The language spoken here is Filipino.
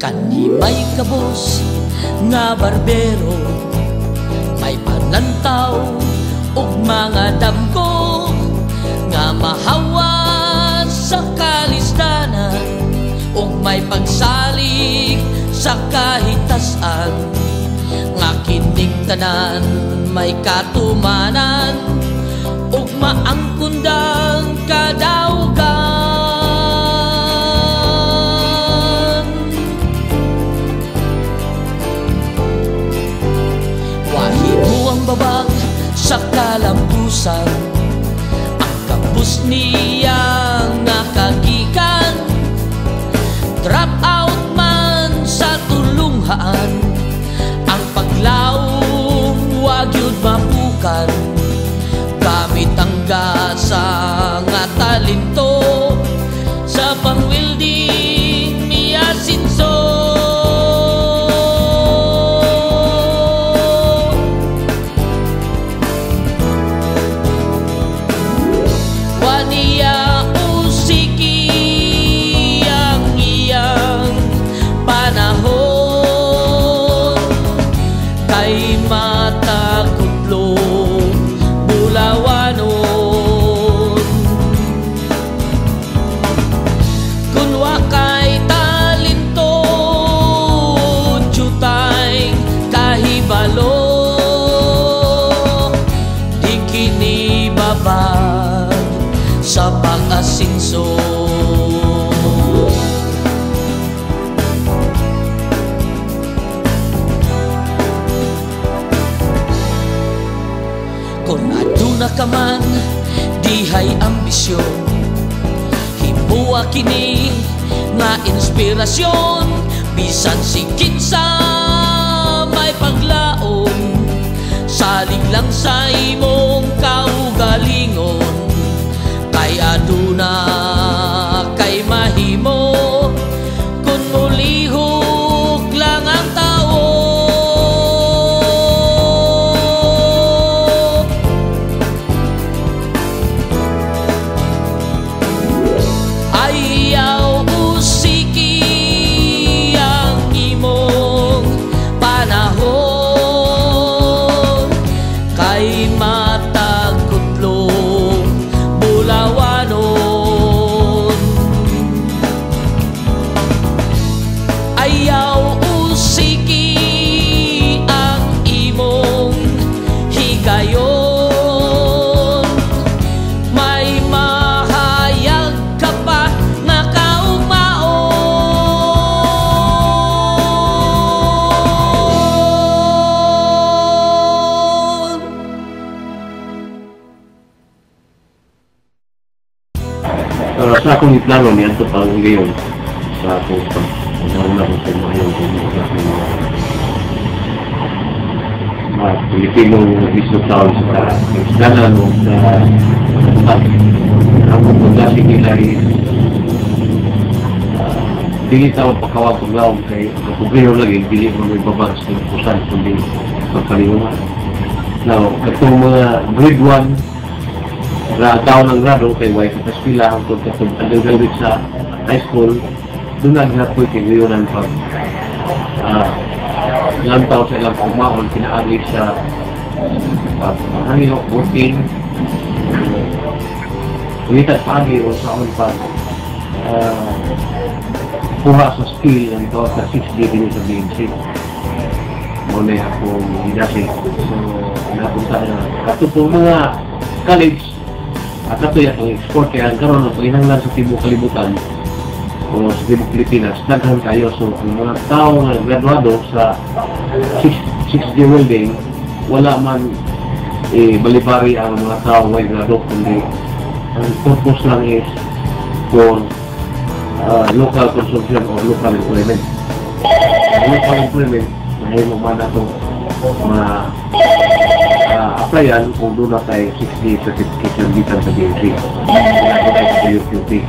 Kani may kabos nga barbero, may panantaw ug mga damgo nga mahawa sa kalistanan, ug may pagsalig sa kahitasan. Nga kining tanan may katumanan ug maangkundang kadaugan. Wahimo ang babag sa kalampusan, ang kapus niya nakagikan. Drop out man sa tulunghaan, ang paglaom wag yun mapukan. Gamit ang gasa nga talento sa pangwilding miyasinso. Waniya usiki ang iyang panahon, kay matakutlo bulawanon. Kung wakay talento, jutay kahibalo, di kini babag sa pag-asinso. Kung aduna ka man dihay ambisyon, himuwa kini nga inspirasyon. Bisan sikit sa may paglaom, salig lang sa imong kaugalingon. Kay aduna kay mahimo, kung mulihok lang ang tao. Ayaw usiki ang imong panahon, kay matagkutlong bulawanon. Ayaw usiki ang imong higayon, may mahayag ka pa nga kaugmaon. Sa akong iplano niya ito pang ngayon sa akong pag-una ko sa ngayon kung mga Pilipinong business town sa Isdanan o sa ang pagpagdasig nila ay dili tao pakawag paglaom kay kapugrero lagi, dili mo may babag sa pusan kundi pagkalinungan. Now, itong mga grade 1 taon ng grado kay White sa eskwela hangtod katong undergraduate sa high school, doon na ginapoy kay ngayon pag ilang taon sa ilang pagmahon, pinaagi sa paghangilok, working, ulitat pagi o saon pa kuha sa skill ang ito sa 6D din sa BNC. Muna akong hidasi. So, napunta na. Katutong mga college, at ito yung export kaya ang karoon ng paghinanglan sa Tibok Kalibutan o sa Tibok Pilipinas, naghan kayo. So, ang mga tao na graduado sa 6D welding, wala man balibari ang mga tao may grado, kundi ang purpose lang is for local consumption or local employment. Local employment, mahihin mo man ito applyan kung doon na tayo 6D certification dito sa BNC. Kaya ko tayo sa BNC.